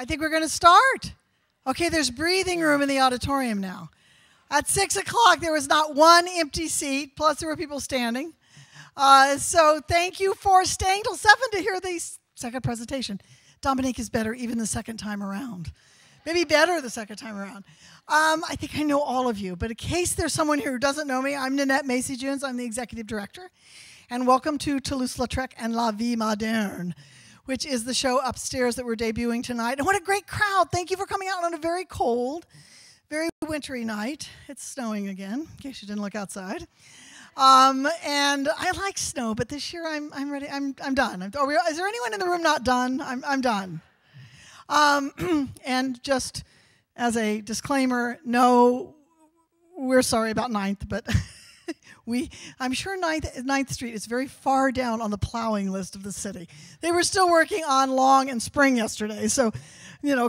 I think we're going to start. Okay, there's breathing room in the auditorium now. At 6 o'clock, there was not one empty seat, plus there were people standing. So thank you for staying till 7 to hear the second presentation. Dominique is better even the second time around. Maybe better the second time around. I think I know all of you, but in case there's someone here who doesn't know me, I'm Nanette Macy-Jones. I'm the executive director. And welcome to Toulouse-Lautrec and La Vie Moderne, which is the show upstairs that we're debuting tonight. And what a great crowd. Thank you for coming out on a very cold, very wintry night. It's snowing again, in case you didn't look outside. And I like snow, but this year I'm ready. I'm done. Is there anyone in the room not done? I'm done. And just as a disclaimer, no, we're sorry about 9th, but I'm sure 9th Street is very far down on the plowing list of the city. They were still working on Long and Spring yesterday, so,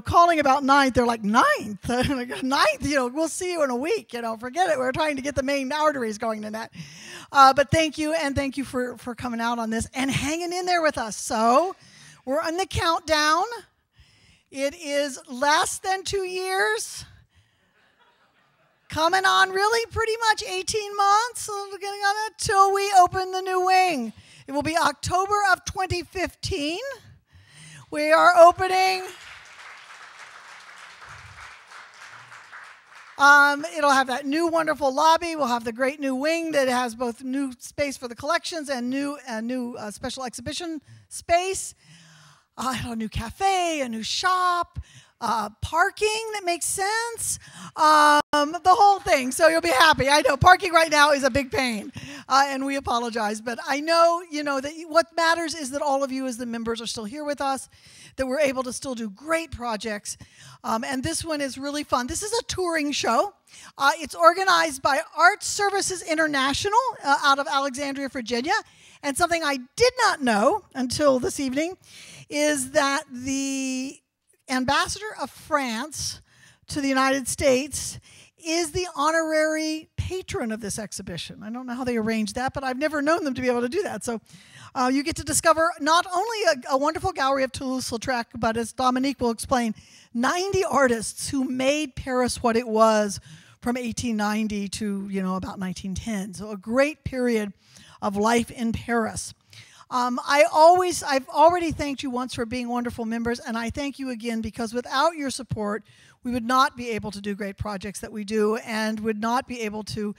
calling about 9th, they're like, 9th? 9th, we'll see you in a week, forget it. We're trying to get the main arteries going to that. But thank you, and thank you for coming out on this and hanging in there with us. So, we're on the countdown. It is less than 2 years. Coming on really pretty much 18 months, getting on it, till we open the new wing. It will be October of 2015. We are opening. It'll have that new wonderful lobby. We'll have the great new wing that has both new space for the collections and new special exhibition space. A new cafe, a new shop. Parking that makes sense, the whole thing. So you'll be happy. I know parking right now is a big pain, and we apologize. But I know, that what matters is that all of you as the members are still here with us, that we're able to still do great projects. And this one is really fun. This is a touring show. It's organized by Arts Services International out of Alexandria, Virginia. And something I did not know until this evening is that the Ambassador of France to the United States is the honorary patron of this exhibition. I don't know how they arranged that, but I've never known them to be able to do that. So you get to discover not only a wonderful gallery of Toulouse-Lautrec, but as Dominique will explain, 90 artists who made Paris what it was from 1890 to, about 1910. So a great period of life in Paris. I've already thanked you once for being wonderful members, and I thank you again because without your support, we would not be able to do great projects that we do and would not be able to,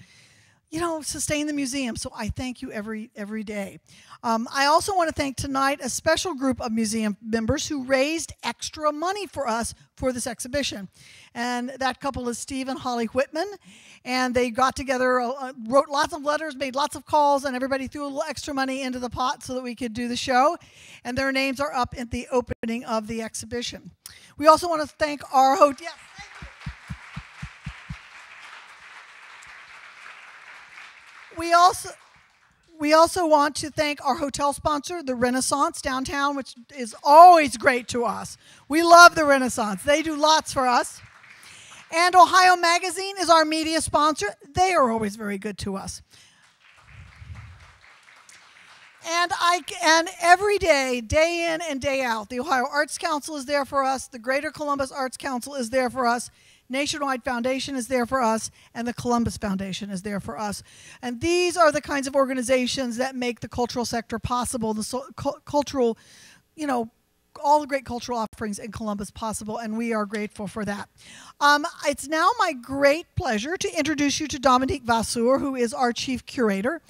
sustain the museum. So I thank you every day. I also want to thank tonight a special group of museum members who raised extra money for us for this exhibition. And that couple is Steve and Holly Whitman. And they got together, wrote lots of letters, made lots of calls, and everybody threw a little extra money into the pot so that we could do the show. And their names are up at the opening of the exhibition. We also want to thank our hotel. Yes, thank you. We also want to thank our hotel sponsor, the Renaissance downtown, which is always great to us. We love the Renaissance. They do lots for us. And Ohio Magazine is our media sponsor. They are always very good to us. And every day, day in and day out, the Ohio Arts Council is there for us. The Greater Columbus Arts Council is there for us. Nationwide Foundation is there for us, and the Columbus Foundation is there for us. And these are the kinds of organizations that make the cultural sector possible, the cultural, all the great cultural offerings in Columbus possible, and we are grateful for that. It's now my great pleasure to introduce you to Dominique Vasseur, who is our chief curator.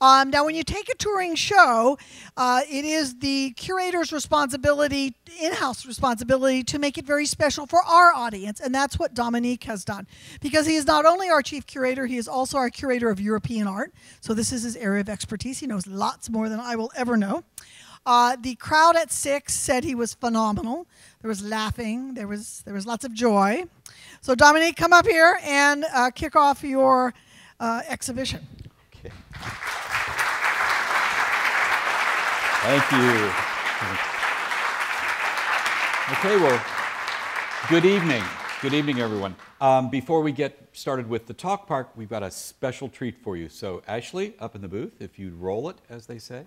Now, when you take a touring show, it is the curator's responsibility, in-house responsibility, to make it very special for our audience, and that's what Dominique has done. Because he is not only our chief curator, he is also our curator of European art, so this is his area of expertise. He knows lots more than I will ever know. The crowd at 6 said he was phenomenal. There was laughing. There was lots of joy. So Dominique, come up here and kick off your exhibition. Okay. Thank you. Okay, well, good evening. Good evening, everyone. Before we get started with the talk part, we've got a special treat for you. So Ashley, up in the booth, if you'd roll it, as they say.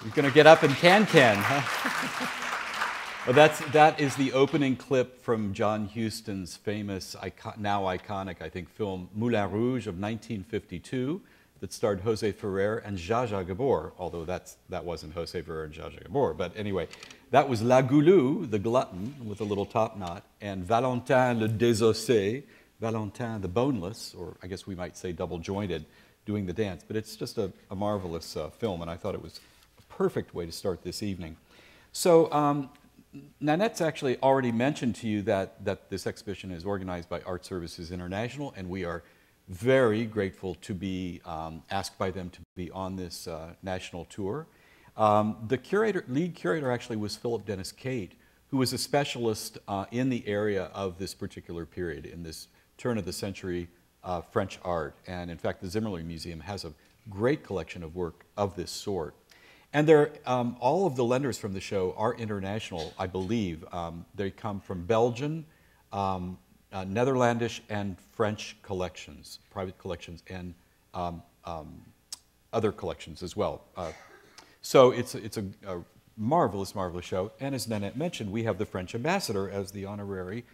You're going to get up and can, huh? Well, that is the opening clip from John Huston's famous, now iconic, I think, film Moulin Rouge of 1952 that starred José Ferrer and Zsa Zsa Gabor, although that wasn't José Ferrer and Zsa Zsa Gabor. But anyway, that was La Goulou, the glutton with a little top knot, and Valentin le désossé, Valentin the boneless, or I guess we might say double-jointed, doing the dance. But it's just a marvelous film, and I thought it was a perfect way to start this evening. So, Nanette's actually already mentioned to you that this exhibition is organized by Art Services International, and we are very grateful to be asked by them to be on this national tour. The lead curator actually was Philip Dennis Cate, who was a specialist in the area of this particular period, in this turn of the century French art. And in fact, the Zimmerli Museum has a great collection of work of this sort. And all of the lenders from the show are international, I believe. They come from Belgian, Netherlandish, and French collections, private collections, and other collections as well. So it's a marvelous, marvelous show. And as Nanette mentioned, we have the French ambassador as the honorary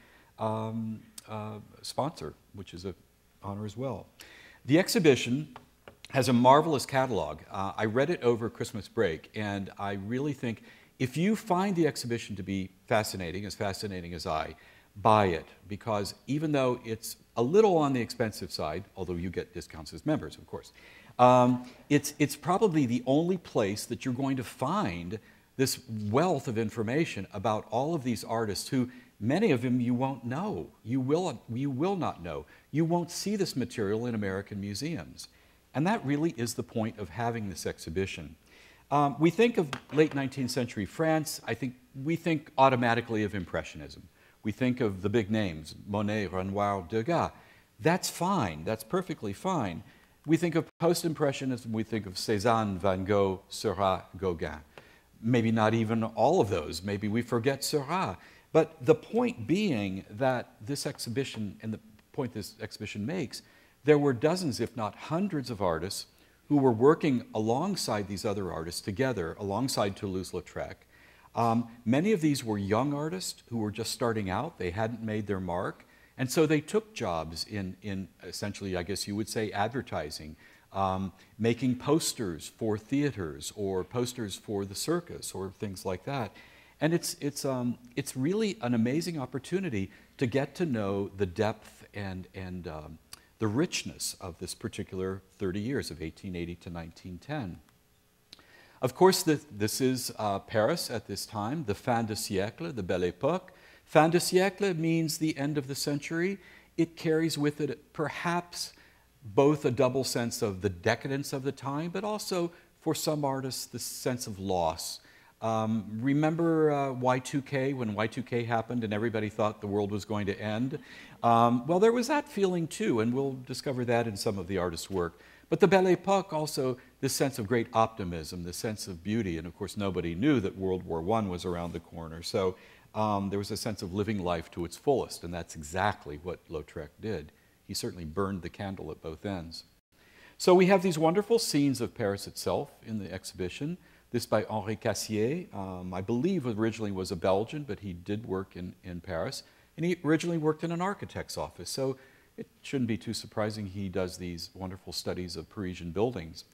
sponsor, which is an honor as well. The exhibition has a marvelous catalog. I read it over Christmas break, and I really think if you find the exhibition to be fascinating as I, buy it, because even though it's a little on the expensive side, although you get discounts as members, of course, it's probably the only place that you're going to find this wealth of information about all of these artists who, many of them you won't know. You will not know. You won't see this material in American museums. And that really is the point of having this exhibition. We think of late 19th century France, we think automatically of Impressionism. We think of the big names, Monet, Renoir, Degas. That's fine, that's perfectly fine. We think of post-Impressionism, we think of Cézanne, Van Gogh, Seurat, Gauguin. Maybe not even all of those, maybe we forget Seurat. But the point being that this exhibition, and the point this exhibition makes, there were dozens, if not hundreds, of artists who were working alongside these other artists together, alongside Toulouse-Lautrec. Many of these were young artists who were just starting out. They hadn't made their mark. And so they took jobs in essentially, I guess you would say, advertising, making posters for theaters or posters for the circus or things like that. And it's really an amazing opportunity to get to know the depth and the richness of this particular 30 years of 1880 to 1910. Of course, this is Paris at this time, the fin de siècle, the Belle Époque. Fin de siècle means the end of the century. It carries with it perhaps both a double sense of the decadence of the time, but also, for some artists, the sense of loss. Remember Y2K, when Y2K happened and everybody thought the world was going to end? Well, there was that feeling too, and we'll discover that in some of the artists' work. But the Belle Époque also, this sense of great optimism, the sense of beauty, and of course nobody knew that World War I was around the corner. So there was a sense of living life to its fullest, and that's exactly what Lautrec did. He certainly burned the candle at both ends. So we have these wonderful scenes of Paris itself in the exhibition. This by Henri Cassier, I believe originally was a Belgian, but he did work in Paris. And he originally worked in an architect's office, so it shouldn't be too surprising he does these wonderful studies of Parisian buildings.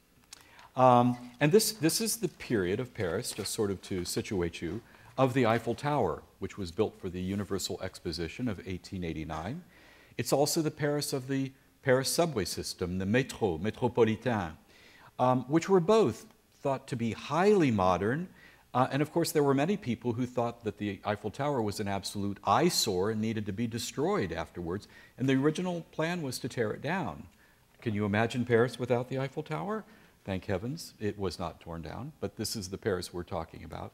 And this is the period of Paris, just sort of to situate you, of the Eiffel Tower, which was built for the Universal Exposition of 1889. It's also the Paris of the Paris subway system, the métro, métropolitain, which were both thought to be highly modern. And of course, there were many people who thought that the Eiffel Tower was an absolute eyesore and needed to be destroyed afterwards. And the original plan was to tear it down. Can you imagine Paris without the Eiffel Tower? Thank heavens, it was not torn down, but this is the Paris we're talking about.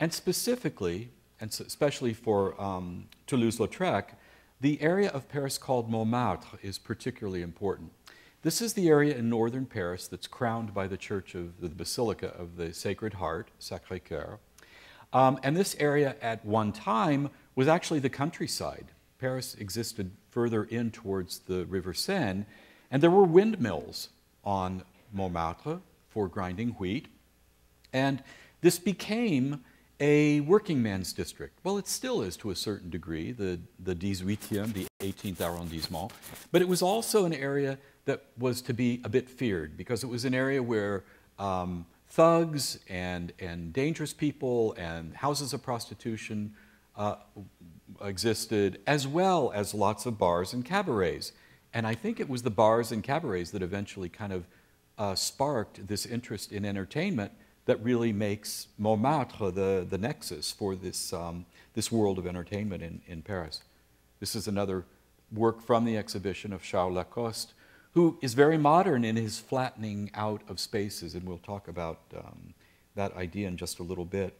And specifically, and especially for Toulouse-Lautrec, the area of Paris called Montmartre is particularly important. This is the area in northern Paris that's crowned by the church of the Basilica of the Sacred Heart, Sacré-Cœur. And this area at one time was actually the countryside. Paris existed further in towards the River Seine, and there were windmills on Montmartre for grinding wheat. And this became a working man's district. Well, it still is to a certain degree, the 18e, the 18th arrondissement, but it was also an area that was to be a bit feared because it was an area where thugs and dangerous people and houses of prostitution existed, as well as lots of bars and cabarets. And I think it was the bars and cabarets that eventually kind of sparked this interest in entertainment that really makes Montmartre the nexus for this, this world of entertainment in Paris. This is another work from the exhibition of Charles Lacoste, who is very modern in his flattening out of spaces, and we'll talk about that idea in just a little bit.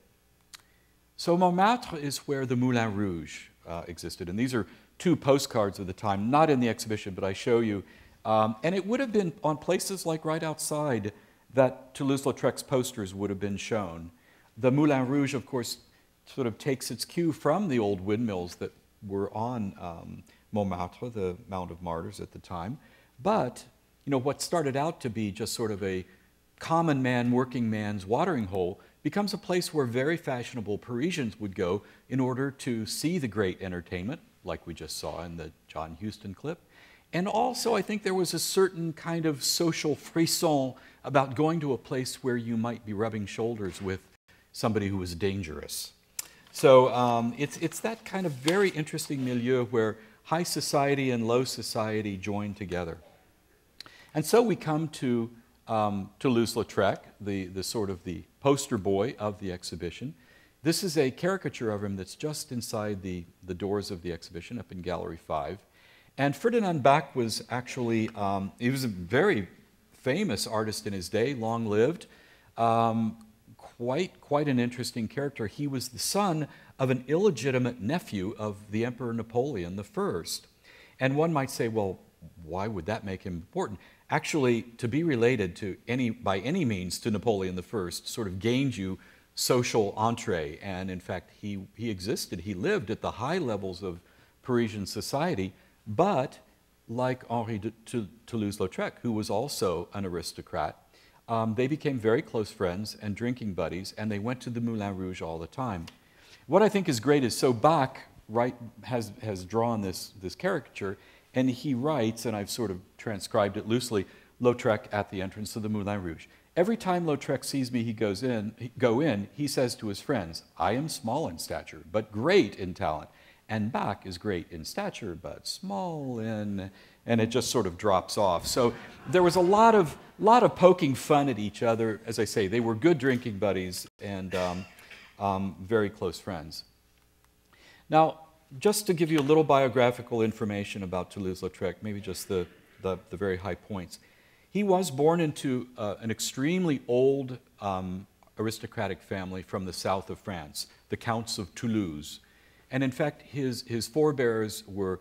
So Montmartre is where the Moulin Rouge existed, and these are two postcards of the time, not in the exhibition, but I show you. And it would have been on places like right outside that Toulouse-Lautrec's posters would have been shown. The Moulin Rouge, of course, sort of takes its cue from the old windmills that were on Montmartre, the Mount of Martyrs at the time. But, you know, what started out to be just sort of a common man, working man's watering hole becomes a place where very fashionable Parisians would go in order to see the great entertainment, like we just saw in the John Huston clip. And also, I think there was a certain kind of social frisson about going to a place where you might be rubbing shoulders with somebody who was dangerous. So it's that kind of very interesting milieu where high society and low society join together. And so we come to Toulouse-Lautrec, the sort of the poster boy of the exhibition. This is a caricature of him that's just inside the doors of the exhibition up in Gallery 5. And Ferdinand Bach was actually, he was a very famous artist in his day, long-lived, quite an interesting character. He was the son of an illegitimate nephew of the Emperor Napoleon I. And one might say, well, why would that make him important? Actually, to be related to by any means to Napoleon I sort of gained you social entree. And in fact, he existed, he lived at the high levels of Parisian society, but like Henri de Toulouse-Lautrec, who was also an aristocrat, they became very close friends and drinking buddies, and they went to the Moulin Rouge all the time. What I think is great is, so Bach has drawn this caricature, and he writes, and I've sort of transcribed it loosely, Lautrec at the entrance to the Moulin Rouge. Every time Lautrec sees me, go in, he says to his friends, I am small in stature, but great in talent. And Bach is great in stature, but small in, and it just sort of drops off. So there was a lot of poking fun at each other. As I say, they were good drinking buddies and very close friends. Now, just to give you a little biographical information about Toulouse-Lautrec, maybe just the very high points. He was born into an extremely old aristocratic family from the south of France, the Counts of Toulouse. And in fact, his forebears were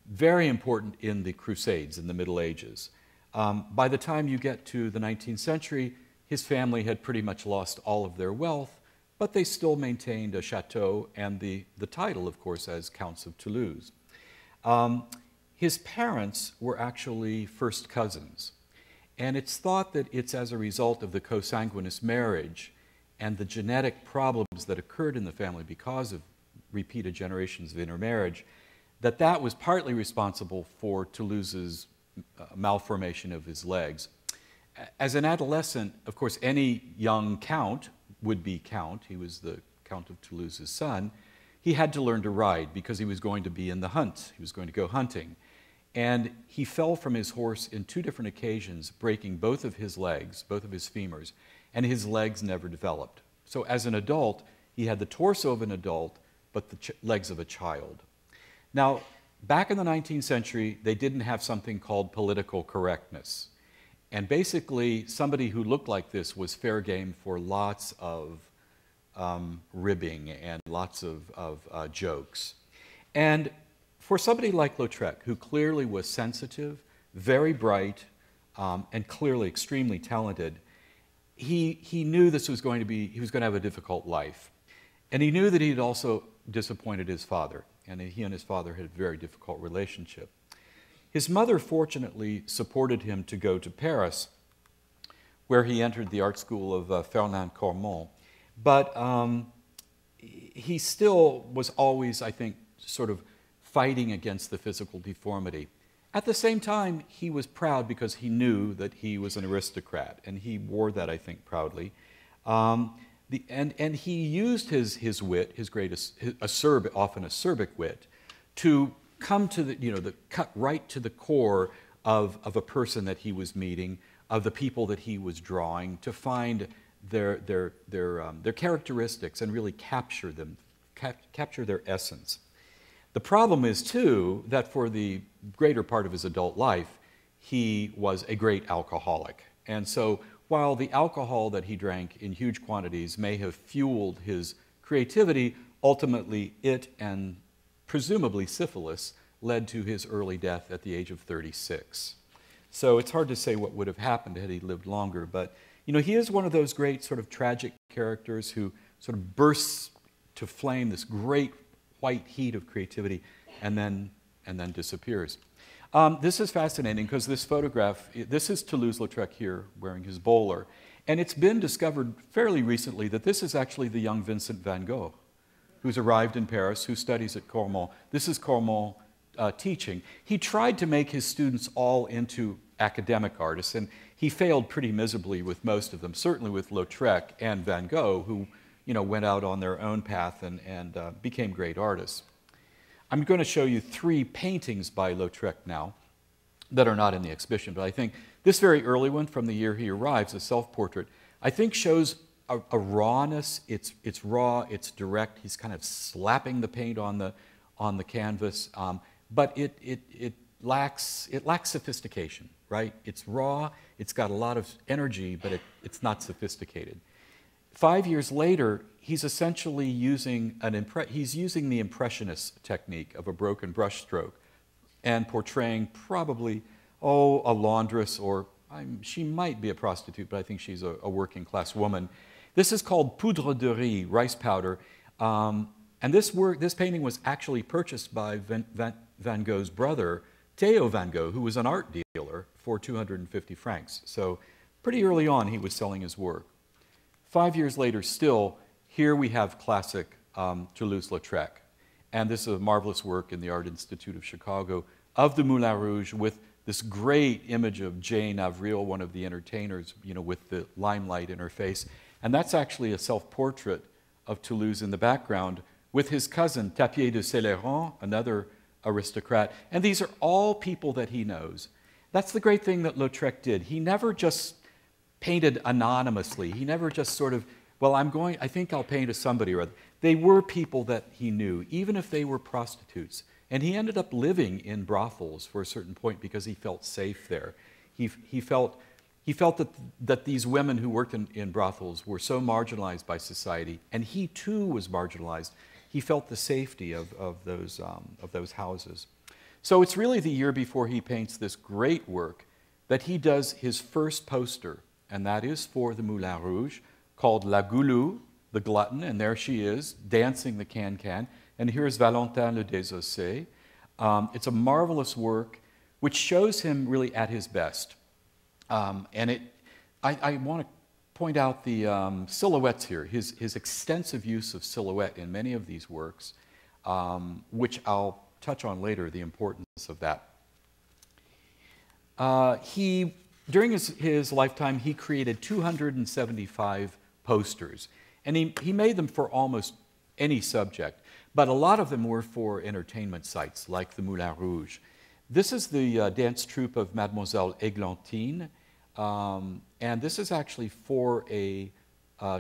very important in the Crusades in the Middle Ages. By the time you get to the 19th century, his family had pretty much lost all of their wealth, but they still maintained a chateau and the title, of course, as Counts of Toulouse. His parents were actually first cousins, and it's thought that it's as a result of the consanguineous marriage and the genetic problems that occurred in the family because of repeated generations of intermarriage, that was partly responsible for Toulouse's malformation of his legs. As an adolescent, of course, any young count would be count. He was the Count of Toulouse's son. He had to learn to ride because he was going to be in the hunt. He was going to go hunting. And he fell from his horse in 2 different occasions, breaking both of his legs, both of his femurs, and his legs never developed. So as an adult, he had the torso of an adult, but the legs of a child. Now, back in the 19th century, they didn't have something called political correctness. And basically, somebody who looked like this was fair game for lots of ribbing and lots of jokes. And for somebody like Lautrec, who clearly was sensitive, very bright, and clearly extremely talented, he knew this was going to be, he was going to have a difficult life. And he knew that he had also disappointed his father, and he and his father had a very difficult relationship. His mother, fortunately, supported him to go to Paris, where he entered the art school of Fernand Cormon. But he still was always, I think, sort of fighting against the physical deformity. At the same time, he was proud because he knew that he was an aristocrat, and he wore that, I think, proudly. And he used his wit, his greatest, often acerbic wit, to come to the cut right to the core of a person that he was meeting, of the people that he was drawing, to find their characteristics and really capture them, capture their essence. The problem is, too, that for the greater part of his adult life, he was a great alcoholic. And so while the alcohol that he drank in huge quantities may have fueled his creativity, ultimately it and presumably syphilis led to his early death at the age of 36. So it's hard to say what would have happened had he lived longer, but he is one of those great sort of tragic characters who sort of bursts to flame this great white heat of creativity and then disappears. This is fascinating because this photograph, this is Toulouse-Lautrec here wearing his bowler, and it's been discovered fairly recently that this is actually the young Vincent van Gogh, who's arrived in Paris, who studies at Cormon. This is Cormon teaching. He tried to make his students all into academic artists, and he failed pretty miserably with most of them, certainly with Lautrec and Van Gogh, who went out on their own path and became great artists. I'm going to show you 3 paintings by Lautrec now that are not in the exhibition, but I think this very early one from the year he arrives, a self-portrait, I think shows a rawness. It's raw, it's direct. He's kind of slapping the paint on the canvas, but it lacks sophistication, right? It's raw, it's got a lot of energy, but it's not sophisticated. 5 years later, he's essentially using the impressionist technique of a broken brushstroke and portraying probably, a laundress, or she might be a prostitute, but I think she's a working class woman. This is called poudre de riz, rice powder, and this painting was actually purchased by Van Gogh's brother, Theo Van Gogh, who was an art dealer, for 250 francs. So pretty early on, he was selling his work. 5 years later, still, here we have classic Toulouse-Lautrec. And this is a marvelous work in the Art Institute of Chicago of the Moulin Rouge with this great image of Jane Avril, one of the entertainers, with the limelight in her face. And that's actually a self-portrait of Toulouse in the background with his cousin, Tapier de Céléron, another aristocrat. And these are all people that he knows. That's the great thing that Lautrec did. He never just painted anonymously. He never just sort of, I think I'll paint as somebody or other. They were people that he knew, even if they were prostitutes. And he ended up living in brothels for a certain point because he felt safe there. He felt that these women who worked in brothels were so marginalized by society, and he too was marginalized. He felt the safety of those houses. So it's really the year before he paints this great work that he does his first poster, and that is for the Moulin Rouge, called La Goulou, the glutton, and there she is, dancing the can-can. And here's Valentin le Désossé. It's a marvelous work which shows him really at his best. I want to point out the silhouettes here, his extensive use of silhouette in many of these works, which I'll touch on later, the importance of that. During his lifetime, he created 275 posters, and he made them for almost any subject, but a lot of them were for entertainment sites, like the Moulin Rouge. This is the dance troupe of Mademoiselle Églantine, and this is actually for a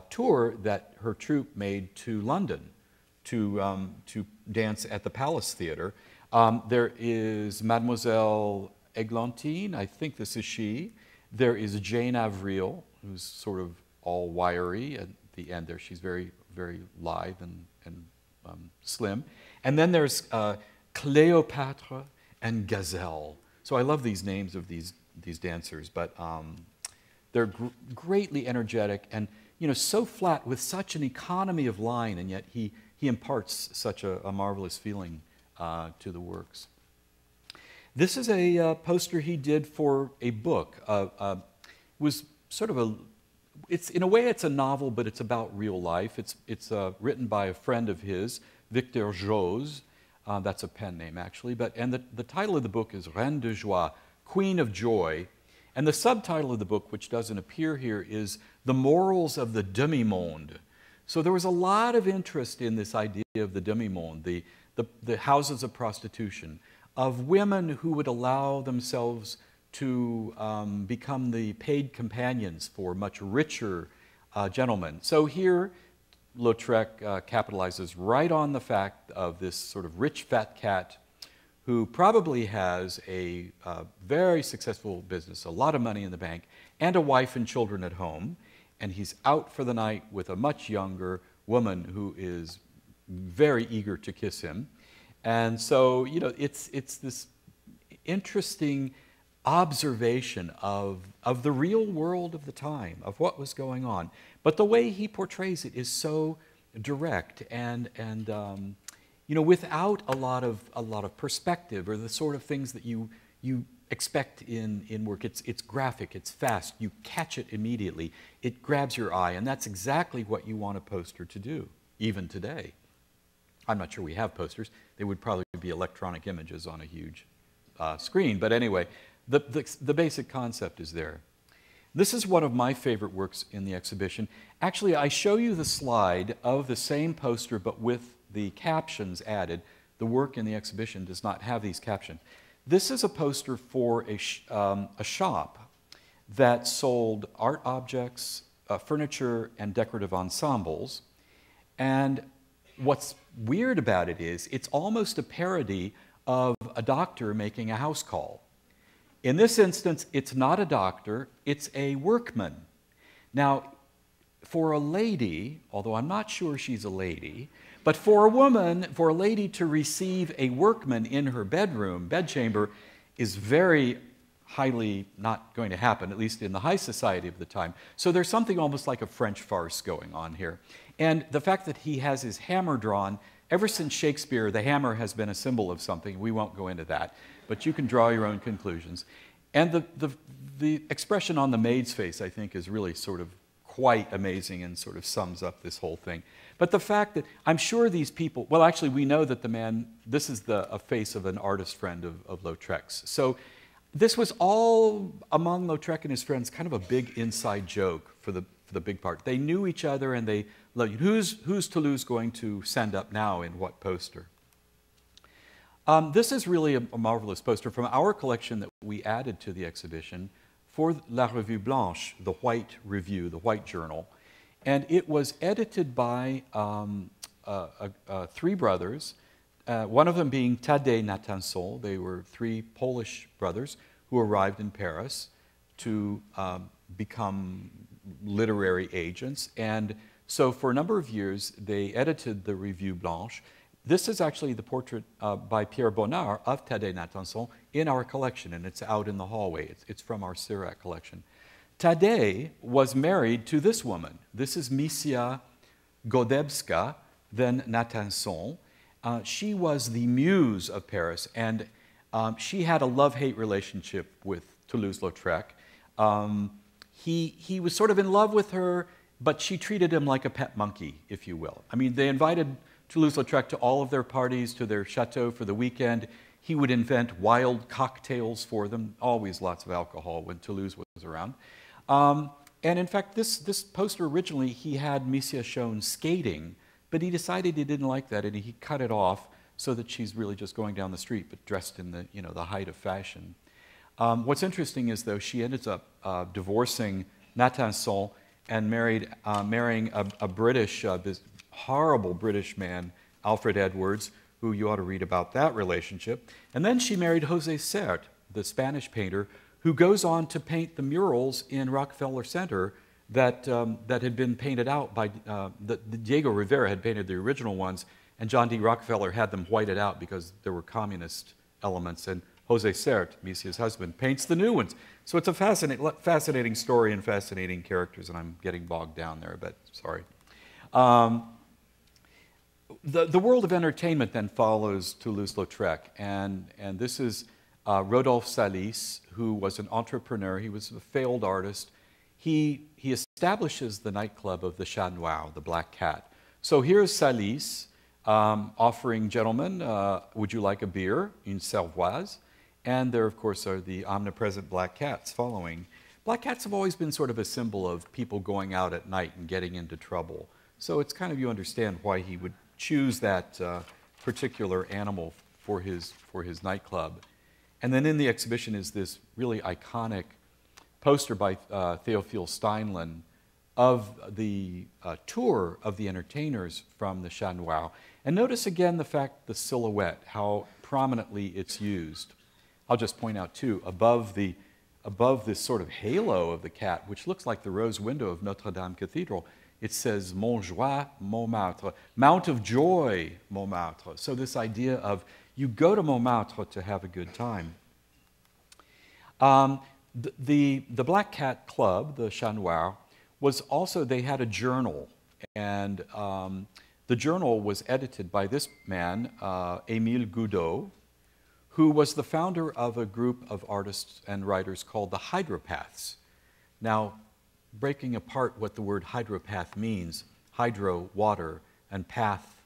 tour that her troupe made to London to dance at the Palace Theatre. There is Mademoiselle Églantine, I think this is she. There is Jane Avril, who's sort of all wiry at the end there. She's very, very lithe and slim. And then there's Cléopâtre and Gazelle. So I love these names of these dancers, but they're greatly energetic and so flat with such an economy of line, and yet he imparts such a marvelous feeling to the works. This is a poster he did for a book. It was sort of a, it's in a way it's a novel, but it's about real life. It's written by a friend of his, Victor Jose. That's a pen name, actually. And the title of the book is Reine de Joie, Queen of Joy. And the subtitle of the book, which doesn't appear here, is The Morals of the Demi-Monde. So there was a lot of interest in this idea of the demi-monde, the houses of prostitution, of women who would allow themselves to become the paid companions for much richer gentlemen. So here, Lautrec capitalizes right on the fact of this sort of rich fat cat who probably has a very successful business, a lot of money in the bank, and a wife and children at home. And he's out for the night with a much younger woman who is very eager to kiss him. And so, you know, it's this interesting observation of the real world of the time, of what was going on. But the way he portrays it is so direct and you know, without a lot of perspective or the sort of things that you expect in work. It's graphic, it's fast, you catch it immediately, it grabs your eye, and that's exactly what you want a poster to do, even today. I'm not sure we have posters. They would probably be electronic images on a huge screen, but anyway, the basic concept is there. This is one of my favorite works in the exhibition. Actually, I show you the slide of the same poster, but with the captions added. The work in the exhibition does not have these captions. This is a poster for a shop that sold art objects, furniture, and decorative ensembles. And what's weird about it is it's almost a parody of a doctor making a house call. In this instance, it's not a doctor, it's a workman. Now, for a lady, although I'm not sure she's a lady, but for a woman, for a lady to receive a workman in her bedchamber, is very highly not going to happen, at least in the high society of the time. So there's something almost like a French farce going on here. And the fact that he has his hammer drawn, ever since Shakespeare, the hammer has been a symbol of something. We won't go into that, but you can draw your own conclusions. And the expression on the maid's face, I think, is really sort of quite amazing and sort of sums up this whole thing. But the fact that, I'm sure these people, well, actually, we know that the man, this is a face of an artist friend of Lautrec's. So this was all, among Lautrec and his friends, kind of a big inside joke for the big part. They knew each other, and they loved, who's Toulouse going to send up now in what poster? This is really a marvelous poster from our collection that we added to the exhibition for La Revue Blanche, the White Review, the White Journal. And it was edited by three brothers, one of them being Tadej Natanson. They were three Polish brothers who arrived in Paris to become literary agents. And so for a number of years, they edited the Revue Blanche. This is actually the portrait by Pierre Bonnard of Tadej Natanson in our collection, and it's out in the hallway. It's from our Sirac collection. Tadej was married to this woman. This is Misia Godebska, then Natanson. She was the muse of Paris, and she had a love-hate relationship with Toulouse-Lautrec. He was sort of in love with her, but she treated him like a pet monkey, if you will. I mean, they invited Toulouse-Lautrec to all of their parties, to their chateau for the weekend. He would invent wild cocktails for them, always lots of alcohol when Toulouse was around. And in fact, this poster originally, he had Misia shown skating, but he decided he didn't like that, and he cut it off so that she's really just going down the street, but dressed in the height of fashion. What's interesting is, though, she ends up divorcing Natanson and marrying a British, this horrible British man, Alfred Edwards, who you ought to read about that relationship. And then she married José Sert, the Spanish painter, who goes on to paint the murals in Rockefeller Center that had been painted out by, Diego Rivera had painted the original ones, and John D. Rockefeller had them whited out because there were communist elements, and José Sert, Misia's husband, paints the new ones. So it's a fascinating story and fascinating characters, and I'm getting bogged down there, but sorry. The world of entertainment then follows Toulouse-Lautrec, and this is Rodolphe Salis, who was an entrepreneur. He was a failed artist. he establishes the nightclub of the Chat Noir, the Black Cat. So here's Salis offering, gentlemen, would you like a beer, une cervoise? And there, of course, are the omnipresent black cats following. Black cats have always been sort of a symbol of people going out at night and getting into trouble. So it's kind of, you understand why he would choose that particular animal for his nightclub. And then in the exhibition is this really iconic poster by Théophile Steinlen of the tour of the entertainers from the Chat Noir. And notice again the silhouette, how prominently it's used. I'll just point out too, above this sort of halo of the cat, which looks like the rose window of Notre Dame Cathedral, it says Montjoie, Montmartre, Mount of Joy, Montmartre. So this idea of you go to Montmartre to have a good time. The Black Cat Club, the Chat Noir, was also, they had a journal, and the journal was edited by this man, Émile Goudot, who was the founder of a group of artists and writers called the Hydropaths. Now, breaking apart what the word hydropath means, hydro, water, and path,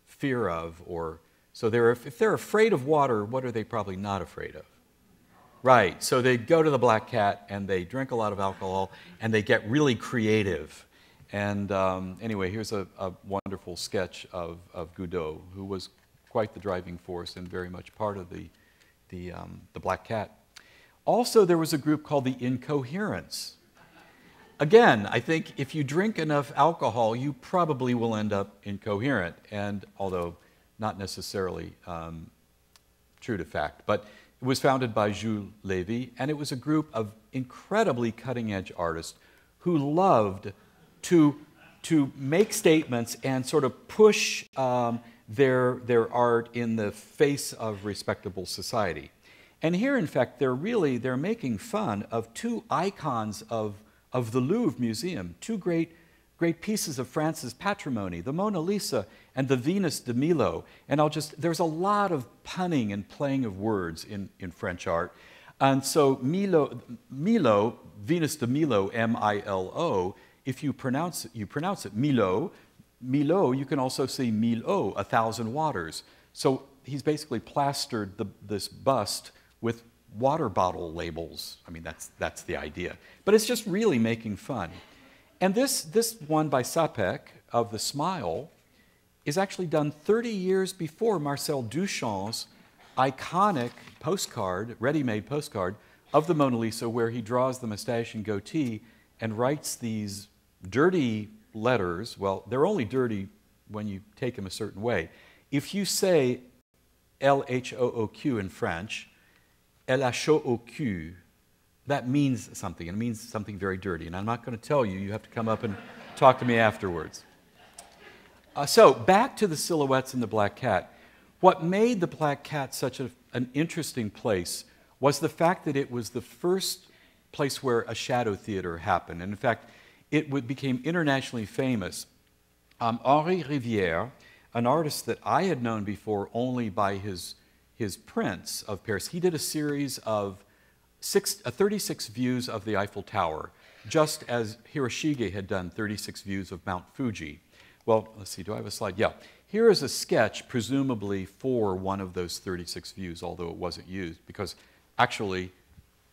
fear of, or, so if they're afraid of water, what are they probably not afraid of? Right, so they go to the Black Cat and they drink a lot of alcohol and they get really creative. And anyway, here's a wonderful sketch of Goudot, who was quite the driving force and very much part of the Black Cat. Also, there was a group called the Incoherents. Again, I think if you drink enough alcohol, you probably will end up incoherent, and although not necessarily true to fact. But it was founded by Jules Lévy, and it was a group of incredibly cutting-edge artists who loved to make statements and sort of push their art in the face of respectable society. And here, in fact, they're making fun of two icons of the Louvre Museum, two great pieces of France's patrimony, the Mona Lisa and the Venus de Milo. And there's a lot of punning and playing of words in French art. And so Milo, Venus de Milo, M-I-L-O, if you pronounce it Milo, you can also say Milo, 1,000 waters. So he's basically plastered this bust with water bottle labels. I mean, that's the idea. But it's just really making fun. And this one by Sapek of the Smile is actually done 30 years before Marcel Duchamp's iconic postcard, ready-made postcard of the Mona Lisa, where he draws the mustache and goatee and writes these dirty letters. Well, they're only dirty when you take them a certain way. If you say L-H-O-O-Q in French, Elle a chaud au cul, that means something. It means something very dirty. And I'm not going to tell you. You have to come up and talk to me afterwards. So back to the silhouettes in the Black Cat. What made the Black Cat such an interesting place was the fact that it was the first place where a shadow theater happened. And in fact, it became internationally famous. Henri Rivière, an artist that I had known before only by his prints of Paris, he did a series of 36 views of the Eiffel Tower, just as Hiroshige had done 36 views of Mount Fuji. Well, let's see, do I have a slide? Yeah. Here is a sketch, presumably for one of those 36 views, although it wasn't used, because actually,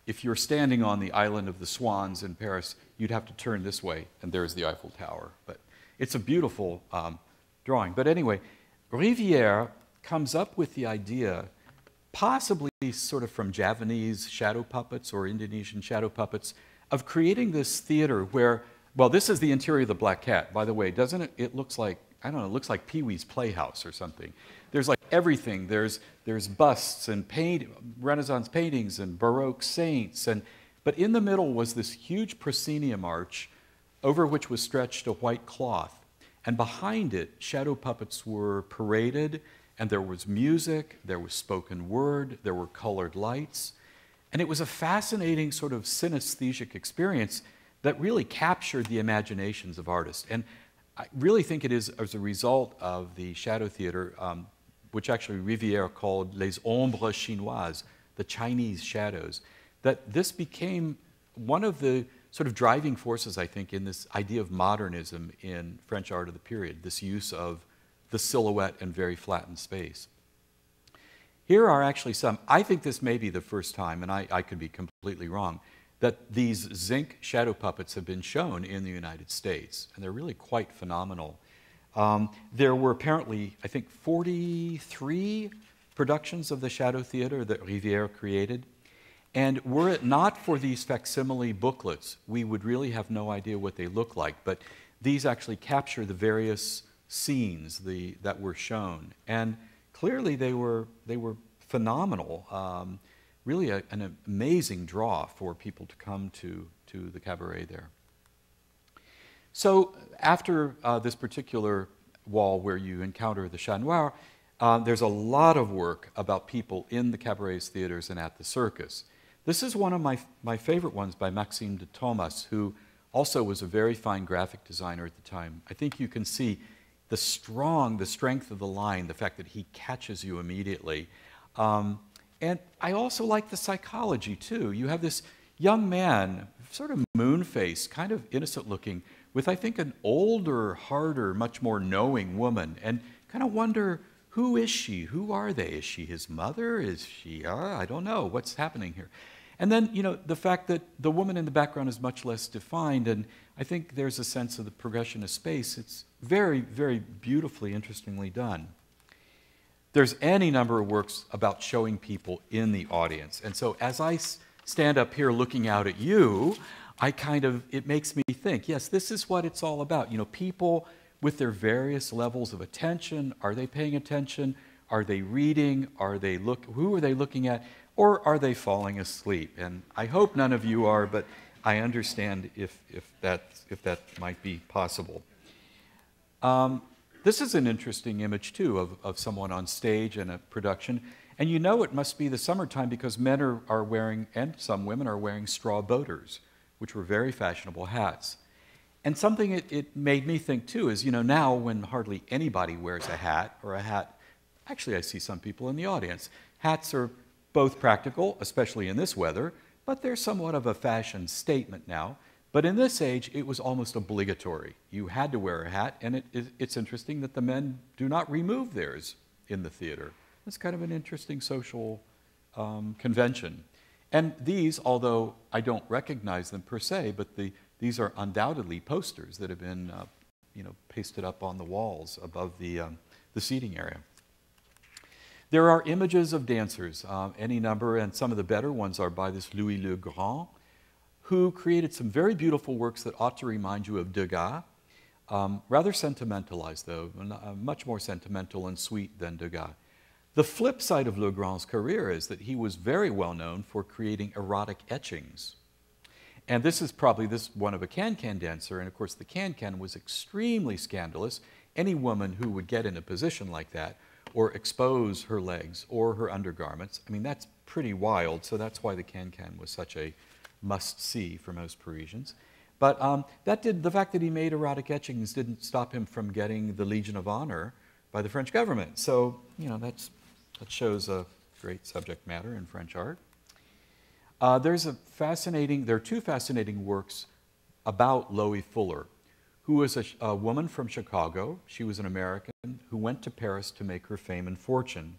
if you're standing on the island of the Swans in Paris, you'd have to turn this way, and there's the Eiffel Tower. But it's a beautiful drawing. But anyway, Rivière comes up with the idea, possibly sort of from Javanese shadow puppets or Indonesian shadow puppets, of creating this theater where, well, this is the interior of the Black Cat, by the way. Doesn't it? It looks like, I don't know, it looks like Pee-wee's Playhouse or something. There's like everything. There's busts and Renaissance paintings and Baroque saints. But in the middle was this huge proscenium arch over which was stretched a white cloth. And behind it, shadow puppets were paraded, and there was music, there was spoken word, there were colored lights. And it was a fascinating sort of synesthesic experience that really captured the imaginations of artists. And I really think it is as a result of the shadow theater, which actually Rivière called les ombres chinoises, the Chinese shadows, that this became one of the sort of driving forces, I think, in this idea of modernism in French art of the period, this use of the silhouette and very flattened space. Here are actually some, I think this may be the first time, and I could be completely wrong, that these zinc shadow puppets have been shown in the United States, and they're really quite phenomenal. There were apparently, I think, 43 productions of the Shadow Theater that Rivière created. And were it not for these facsimile booklets, we would really have no idea what they look like. But these actually capture the various scenes that were shown. And clearly they were phenomenal. Really an amazing draw for people to come to the cabaret there. So after this particular wall where you encounter the Chat Noir, there's a lot of work about people in the cabarets, theaters, and at the circus. This is one of my favorite ones by Maxime de Thomas, who also was a very fine graphic designer at the time. I think you can see the strength of the line, the fact that he catches you immediately. And I also like the psychology, too. You have this young man, sort of moon-faced, kind of innocent-looking, with, I think, an older, harder, much more knowing woman, and kind of wonder, who is she? Who are they? Is she his mother? Is she, I don't know, what's happening here? And then, you know, the fact that the woman in the background is much less defined, and I think there's a sense of the progression of space. It's very, very beautifully, interestingly done. There's any number of works about showing people in the audience. And so as I stand up here looking out at you, it makes me think, yes, this is what it's all about. You know, people with their various levels of attention. Are they paying attention? Are they reading? Who are they looking at? Or are they falling asleep? And I hope none of you are, but I understand if that might be possible. This is an interesting image, too, of someone on stage in a production. And you know it must be the summertime because men are wearing, and some women are wearing straw boaters, which were very fashionable hats. And something it made me think, too, is, you know, now when hardly anybody wears a hat, actually I see some people in the audience. Hats are both practical, especially in this weather, but they're somewhat of a fashion statement now. But in this age, it was almost obligatory. You had to wear a hat, and it's interesting that the men do not remove theirs in the theater. It's kind of an interesting social convention. And these, although I don't recognize them per se, but these are undoubtedly posters that have been pasted up on the walls above the seating area. There are images of dancers, any number, and some of the better ones are by this Louis Le Grand, who created some very beautiful works that ought to remind you of Degas. Rather sentimentalized, though, much more sentimental and sweet than Degas. The flip side of Le Grand's career is that he was very well known for creating erotic etchings. And this is probably one of a can-can dancer, and of course the can-can was extremely scandalous. Any woman who would get in a position like that, or expose her legs or her undergarments, I mean, that's pretty wild, so that's why the can-can was such a must-see for most Parisians. But the fact that he made erotic etchings didn't stop him from getting the Legion of Honor by the French government. So, you know, that shows a great subject matter in French art. There are two fascinating works about Loie Fuller, who was a woman from Chicago. She was an American who went to Paris to make her fame and fortune.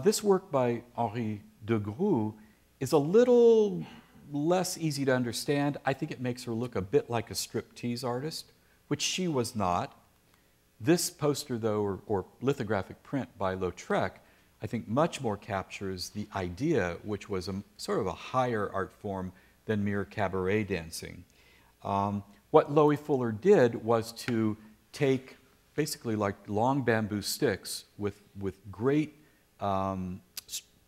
This work by Henri de Groux is a little less easy to understand. I think it makes her look a bit like a striptease artist, which she was not. This poster, though, or lithographic print by Lautrec, I think much more captures the idea, which was sort of a higher art form than mere cabaret dancing. What Loie Fuller did was to take basically like long bamboo sticks with great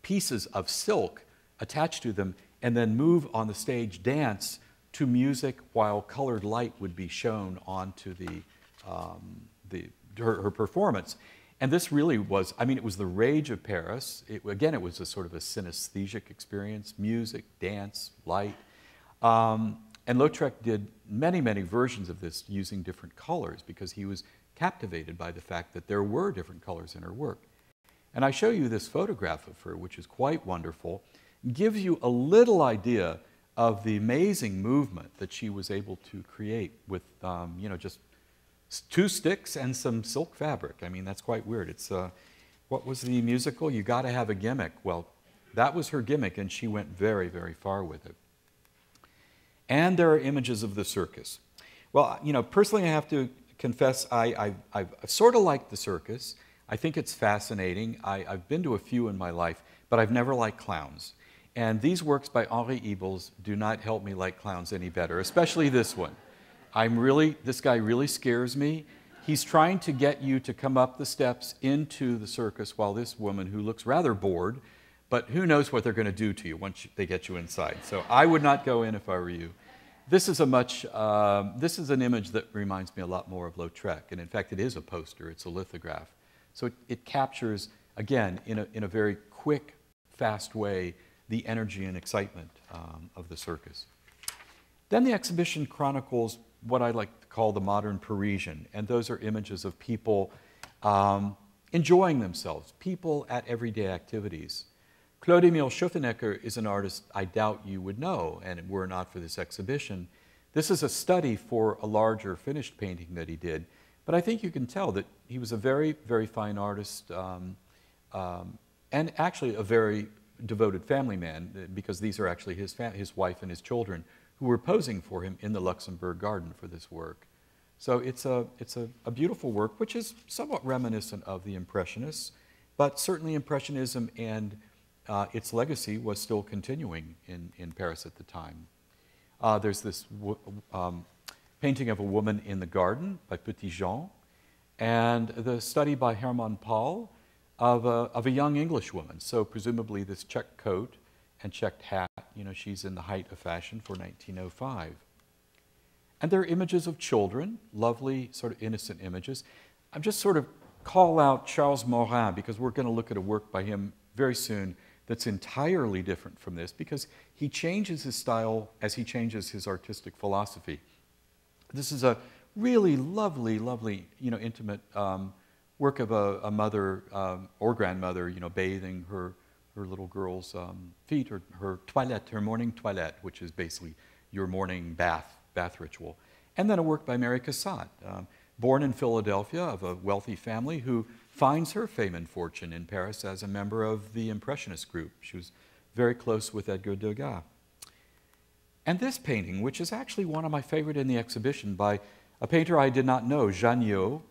pieces of silk attached to them and then move on the stage, dance to music while colored light would be shown onto her performance. And this really was, I mean, it was the rage of Paris. Again, it was a sort of a synesthesic experience, music, dance, light. And Lautrec did many, many versions of this using different colors because he was captivated by the fact that there were different colors in her work. And I show you this photograph of her, which is quite wonderful. Gives you a little idea of the amazing movement that she was able to create with, just 2 sticks and some silk fabric. I mean, that's quite weird. It's, what was the musical? You Gotta Have a Gimmick. Well, that was her gimmick, and she went very, very far with it. And there are images of the circus. Well, personally, I have to confess, I sort of like the circus. I think it's fascinating. I've been to a few in my life, but I've never liked clowns. And these works by Henri Ibels do not help me like clowns any better, especially this one. This guy really scares me. He's trying to get you to come up the steps into the circus while this woman, who looks rather bored, but who knows what they're going to do to you once they get you inside. So I would not go in if I were you. This is an image that reminds me a lot more of Lautrec, and in fact it is a poster, it's a lithograph. So it captures, again, in a very quick, fast way, the energy and excitement of the circus. Then the exhibition chronicles what I like to call the modern Parisian, and those are images of people enjoying themselves, people at everyday activities. Claude-Emile Schuffenecker is an artist I doubt you would know, and were it not for this exhibition. This is a study for a larger finished painting that he did, but I think you can tell that he was a very, very fine artist, and actually a very devoted family man, because these are actually his wife and his children who were posing for him in the Luxembourg Garden for this work. So it's a beautiful work, which is somewhat reminiscent of the Impressionists, but certainly Impressionism and its legacy was still continuing in Paris at the time. There's this painting of a woman in the garden by Petit Jean, and the study by Hermann Paul of a young English woman. So presumably this check coat and checked hat, she's in the height of fashion for 1905. And there are images of children, lovely sort of innocent images. I'm just sort of call out Charles Morin, because we're going to look at a work by him very soon that's entirely different from this, because he changes his style as he changes his artistic philosophy. This is a really lovely, lovely, intimate work of a mother or grandmother, bathing her little girl's feet, or her toilette, her morning toilette, which is basically your morning bath ritual. And then a work by Mary Cassatt, born in Philadelphia of a wealthy family, who finds her fame and fortune in Paris as a member of the Impressionist group. She was very close with Edgar Degas. And this painting, which is actually one of my favorite in the exhibition, by a painter I did not know, Janniot,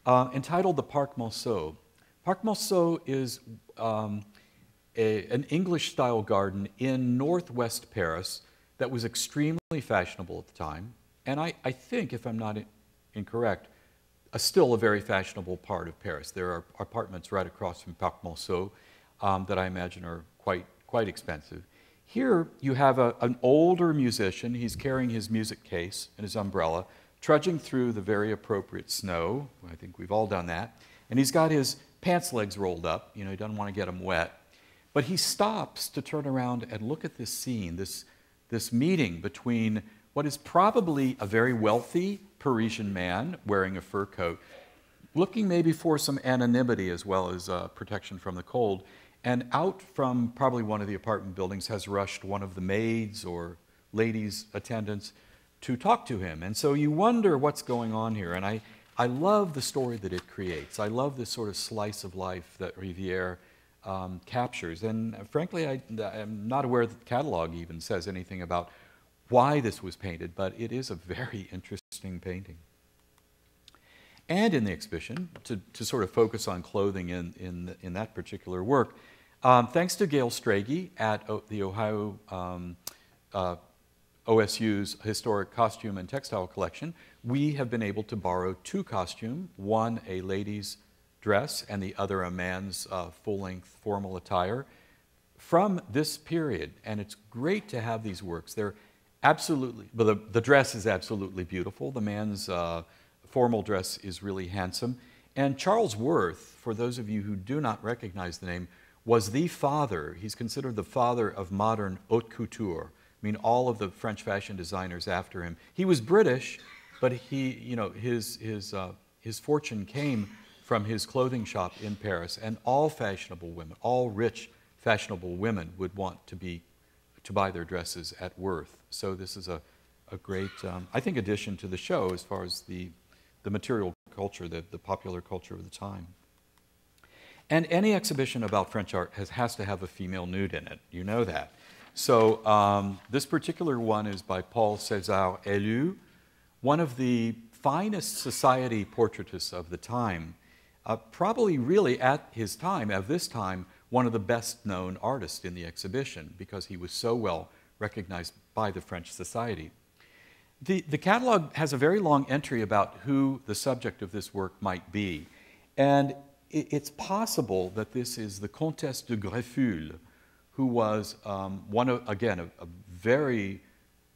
entitled The Parc Monceau. Parc Monceau is an English-style garden in northwest Paris that was extremely fashionable at the time, and I think, if I'm not incorrect, still a very fashionable part of Paris. There are apartments right across from Parc Monceau that I imagine are quite expensive. Here you have an older musician. He's carrying his music case and his umbrella, trudging through the very appropriate snow. I think we've all done that. And he's got his pants legs rolled up. He doesn't want to get them wet. But he stops to turn around and look at this scene, this meeting between what is probably a very wealthy Parisian man wearing a fur coat, looking maybe for some anonymity as well as protection from the cold, and out from probably one of the apartment buildings has rushed one of the maids or ladies' attendants to talk to him. And so you wonder what's going on here. And I love the story that it creates. I love this sort of slice of life that Rivière captures. And frankly, I'm not aware that the catalog even says anything about why this was painted, but it is a very interesting painting. And in the exhibition, to sort of focus on clothing in that particular work, thanks to Gail Strage at the Ohio OSU's Historic Costume and Textile Collection, we have been able to borrow 2 costumes, one a lady's dress and the other a man's full-length formal attire, from this period. And it's great to have these works. They're absolutely, the dress is absolutely beautiful. The man's formal dress is really handsome. And Charles Worth, for those of you who do not recognize the name, was the father, he's considered the father of modern haute couture. I mean, all of the French fashion designers after him. He was British, but his fortune came from his clothing shop in Paris, and all fashionable women, all rich fashionable women would want to be to buy their dresses at Worth. So this is a great, I think, addition to the show as far as the material culture, the popular culture of the time. And any exhibition about French art has to have a female nude in it. You know that. So this particular one is by Paul César Elu, one of the finest society portraitists of the time, probably really at his time, at this time, one of the best known artists in the exhibition because he was so well recognized by the French society. The catalog has a very long entry about who the subject of this work might be. And it's possible that this is the Comtesse de Greffulhe, who was a very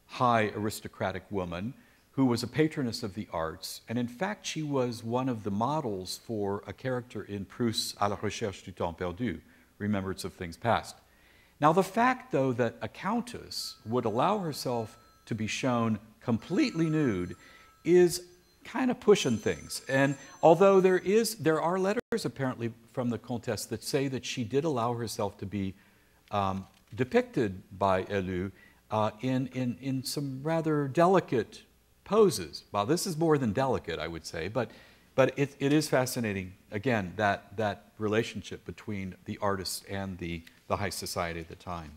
high aristocratic woman who was a patroness of the arts. And in fact, she was one of the models for a character in Proust's À la recherche du temps perdu, Remembrance of Things Past. Now, the fact, though, that a countess would allow herself to be shown completely nude is kind of pushing things. And although there are letters apparently from the Comtesse that say that she did allow herself to be depicted by Elu in some rather delicate poses. Well, this is more than delicate, I would say, but it is fascinating, again, that relationship between the artist and the high society at the time.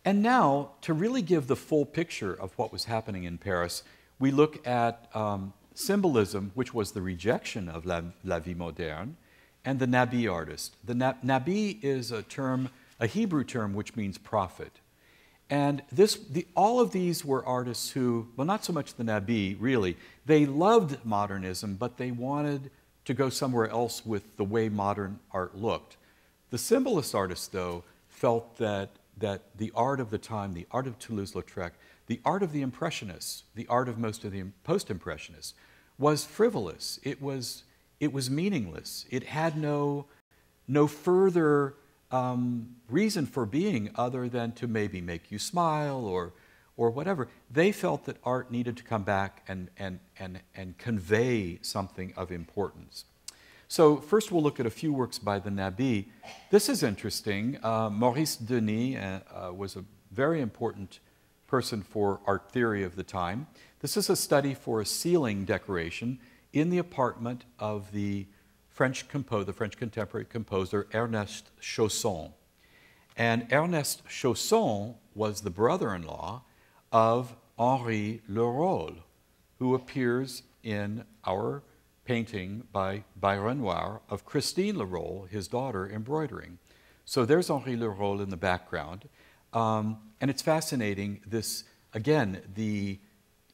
And now, to really give the full picture of what was happening in Paris, we look at Symbolism, which was the rejection of La Vie Moderne, and the Nabi artist. The Nabi is a Hebrew term which means prophet. And all of these were artists who, well, not so much the Nabi, really. They loved modernism, but they wanted to go somewhere else with the way modern art looked. The Symbolist artists, though, felt that the art of the time, the art of Toulouse-Lautrec, the art of the Impressionists, the art of most of the Post-Impressionists, was frivolous. It was meaningless. It had no further reason for being other than to maybe make you smile or whatever. They felt that art needed to come back and convey something of importance. So first we'll look at a few works by the Nabi. This is interesting. Maurice Denis was a very important person for art theory of the time. This is a study for a ceiling decoration in the apartment of the French contemporary composer Ernest Chausson. And Ernest Chausson was the brother-in-law of Henri Leroll, who appears in our painting by Renoir of Christine Leroll, his daughter, embroidering. So there's Henri Leroll in the background. And it's fascinating, again, the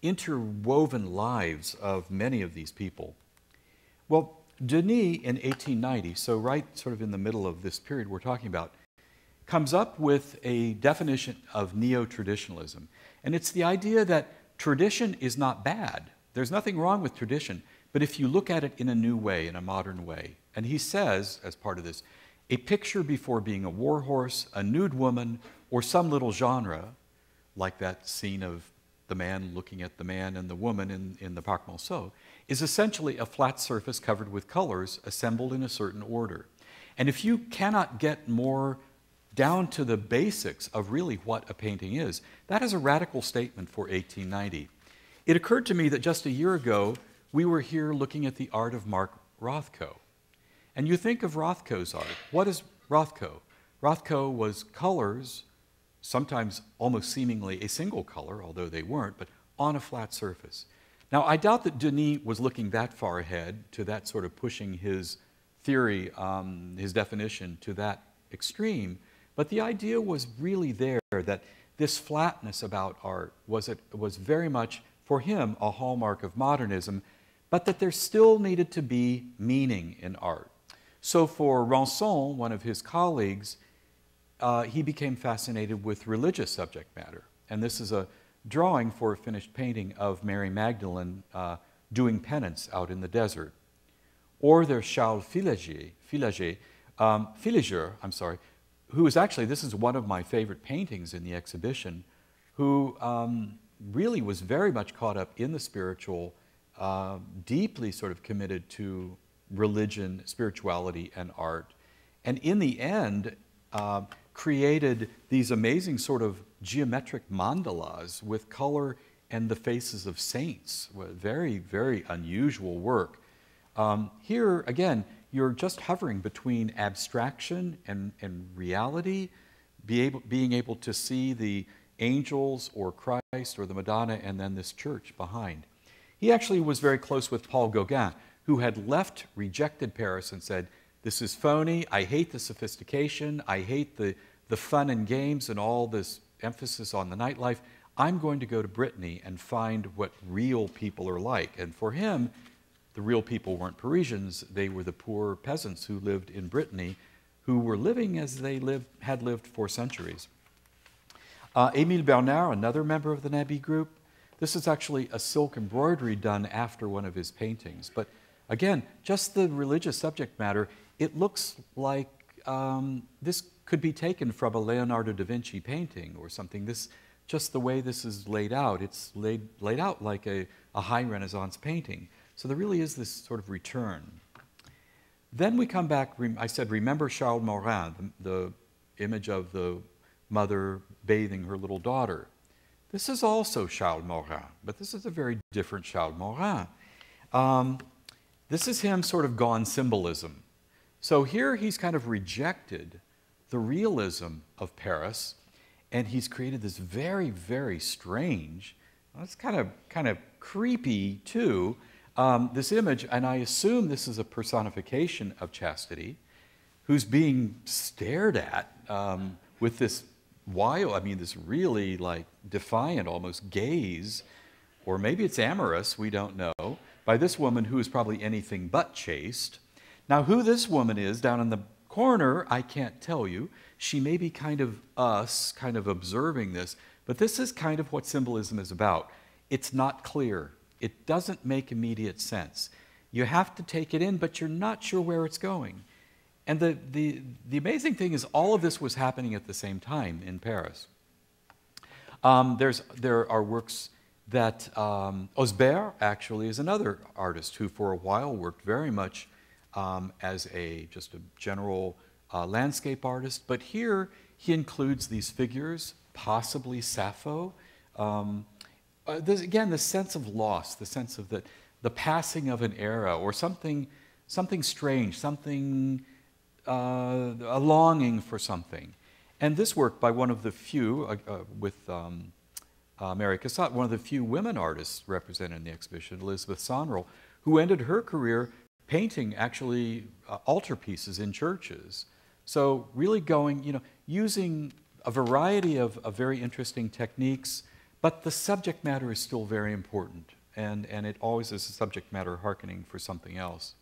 interwoven lives of many of these people. Well, Denis in 1890, so right sort of in the middle of this period we're talking about, comes up with a definition of neo-traditionalism. And it's the idea that tradition is not bad. There's nothing wrong with tradition, but if you look at it in a new way, in a modern way. And he says, as part of this, a picture before being a war horse, a nude woman, or some little genre, like that scene of the man looking at the man and the woman in the Parc Monceau, is essentially a flat surface covered with colors assembled in a certain order. And if you cannot get more down to the basics of really what a painting is, that is a radical statement for 1890. It occurred to me that just a year ago, we were here looking at the art of Mark Rothko. And you think of Rothko's art. What is Rothko? Rothko was colors, sometimes almost seemingly a single color, although they weren't, but on a flat surface. Now, I doubt that Denis was looking that far ahead to that sort of pushing his theory, his definition to that extreme, but the idea was really there that this flatness about art was very much, for him, a hallmark of modernism, but that there still needed to be meaning in art. So for Ranson, one of his colleagues, he became fascinated with religious subject matter. And this is a drawing for a finished painting of Mary Magdalene doing penance out in the desert. Or there's Charles Filager, who is actually, this is one of my favorite paintings in the exhibition, who really was very much caught up in the spiritual, deeply sort of committed to religion, spirituality, and art. And in the end, created these amazing sort of geometric mandalas with color and the faces of saints. Very, very unusual work. Here, again, you're just hovering between abstraction and reality, being able to see the angels or Christ or the Madonna and then this church behind. He actually was very close with Paul Gauguin, who had rejected Paris and said, "This is phony, I hate the sophistication, I hate the fun and games and all this emphasis on the nightlife. I'm going to go to Brittany and find what real people are like." And for him, the real people weren't Parisians, they were the poor peasants who lived in Brittany, who were living as they had lived for centuries. Émile Bernard, another member of the Nabi group, this is actually a silk embroidery done after one of his paintings. But again, just the religious subject matter, it looks like this could be taken from a Leonardo da Vinci painting or something. Just the way this is laid out, it's laid out like a high Renaissance painting. So there really is this sort of return. Then we come back, I said, remember Charles Morin, the image of the mother bathing her little daughter. This is also Charles Morin, but this is a very different Charles Morin. This is him sort of gone symbolism. So here he's kind of rejected the realism of Paris, and he's created this very, very strange, it's kind of creepy too, this image, and I assume this is a personification of chastity, who's being stared at with this this really like defiant, almost gaze, or maybe it's amorous, we don't know, by this woman who is probably anything but chaste. Now, who this woman is down in the corner, I can't tell you. She may be kind of us, kind of observing this, but this is kind of what symbolism is about. It's not clear. It doesn't make immediate sense. You have to take it in, but you're not sure where it's going. And the amazing thing is all of this was happening at the same time in Paris. There are works that Osbert actually is another artist who for a while worked very much as just a general landscape artist, but here he includes these figures, possibly Sappho. Again, the sense of loss, the sense of the passing of an era or something strange, a longing for something. And this work by one of the few, with Mary Cassatt, one of the few women artists represented in the exhibition, Elizabeth Sonrel, who ended her career painting actually altarpieces in churches. So really going, using a variety of very interesting techniques, but the subject matter is still very important, and it always is a subject matter hearkening for something else.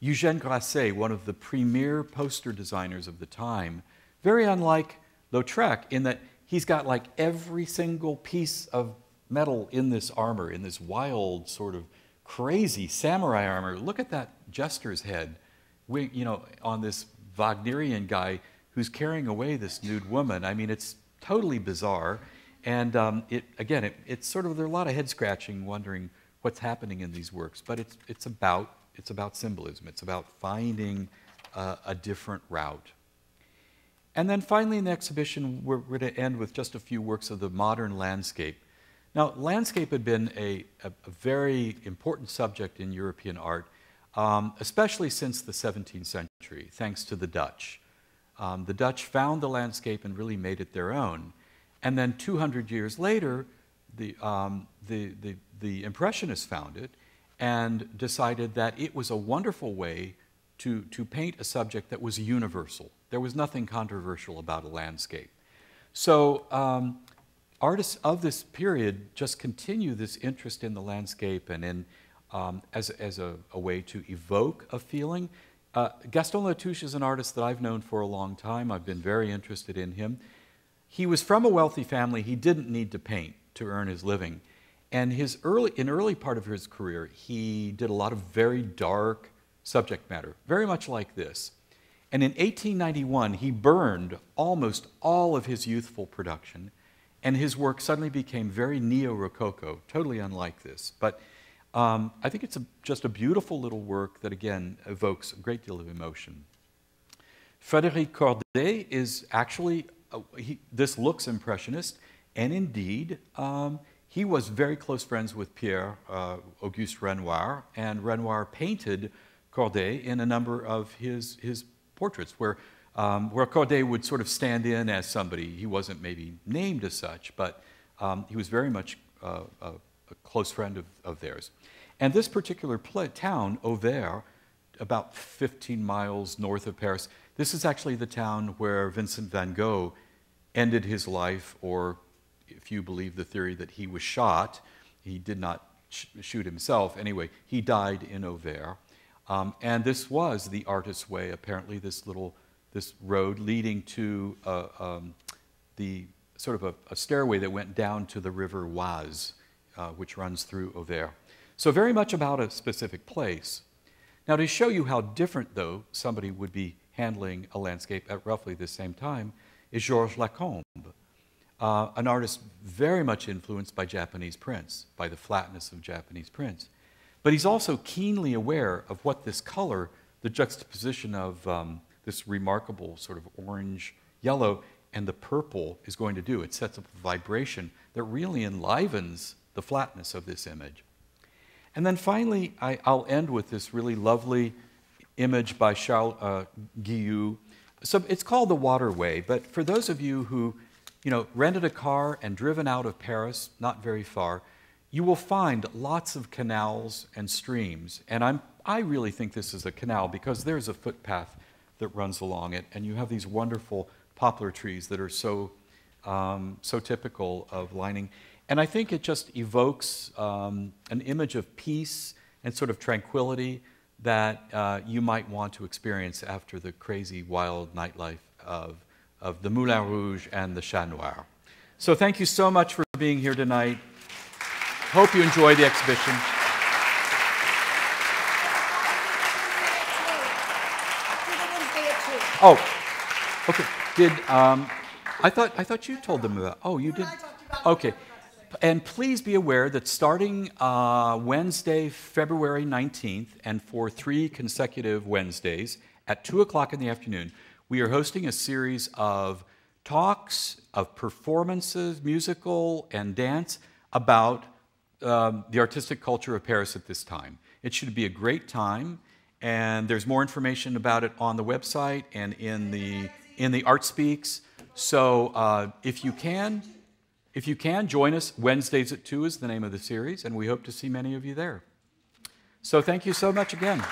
Eugène Grasset, one of the premier poster designers of the time, very unlike Lautrec in that he's got like every single piece of metal in this armor, in this wild sort of crazy samurai armor. Look at that jester's head, on this Wagnerian guy who's carrying away this nude woman. I mean, it's totally bizarre. And it's sort of, there are a lot of head scratching, wondering what's happening in these works. But it's about symbolism. It's about finding a different route. And then finally in the exhibition, we're going to end with just a few works of the modern landscape. Now, landscape had been a very important subject in European art, especially since the 17th century, thanks to the Dutch. The Dutch found the landscape and really made it their own. And then 200 years later, the Impressionists found it and decided that it was a wonderful way to paint a subject that was universal. There was nothing controversial about a landscape. So artists of this period just continue this interest in the landscape and as a way to evoke a feeling. Gaston Latouche is an artist that I've known for a long time. I've been very interested in him. He was from a wealthy family. He didn't need to paint to earn his living. And in early part of his career, he did a lot of very dark subject matter, very much like this. And in 1891, he burned almost all of his youthful production, and his work suddenly became very neo-Rococo, totally unlike this. But I think it's just a beautiful little work that, again, evokes a great deal of emotion. Frédéric Corday is actually, this looks impressionist, and indeed, he was very close friends with Pierre Auguste Renoir, and Renoir painted Corday in a number of his portraits, where Corday would sort of stand in as somebody. He wasn't maybe named as such, but he was very much a close friend of theirs. And this particular town, Auvers, about 15 miles north of Paris, this is actually the town where Vincent van Gogh ended his life, or if you believe the theory that he was shot, he did not shoot himself. Anyway, he died in Auvers. And this was the artist's way, apparently, this road leading to the sort of a stairway that went down to the river Oise, which runs through Auvers. So very much about a specific place. Now, to show you how different, though, somebody would be handling a landscape at roughly the same time is Georges Lacombe, an artist very much influenced by Japanese prints, by the flatness of Japanese prints. But he's also keenly aware of what this color, the juxtaposition of this remarkable sort of orange-yellow and the purple is going to do. It sets up a vibration that really enlivens the flatness of this image. And then finally, I'll end with this really lovely image by Charles Guillou. So it's called The Waterway, but for those of you who, rented a car and driven out of Paris, not very far, you will find lots of canals and streams. And I really think this is a canal because there's a footpath that runs along it, and you have these wonderful poplar trees that are so typical of lining. And I think it just evokes an image of peace and sort of tranquility that you might want to experience after the crazy, wild nightlife of the Moulin Rouge and the Chat Noir. So thank you so much for being here tonight. Hope you enjoy the exhibition. Oh, okay. I thought you told them about? Oh, you did. Okay. And please be aware that starting Wednesday, February 19th, and for 3 consecutive Wednesdays at 2 o'clock in the afternoon, we are hosting a series of talks, of performances, musical and dance, about the artistic culture of Paris at this time. It should be a great time, and there's more information about it on the website and in the Art Speaks. So if you can, join us. Wednesdays at 2 is the name of the series, and we hope to see many of you there. So thank you so much again.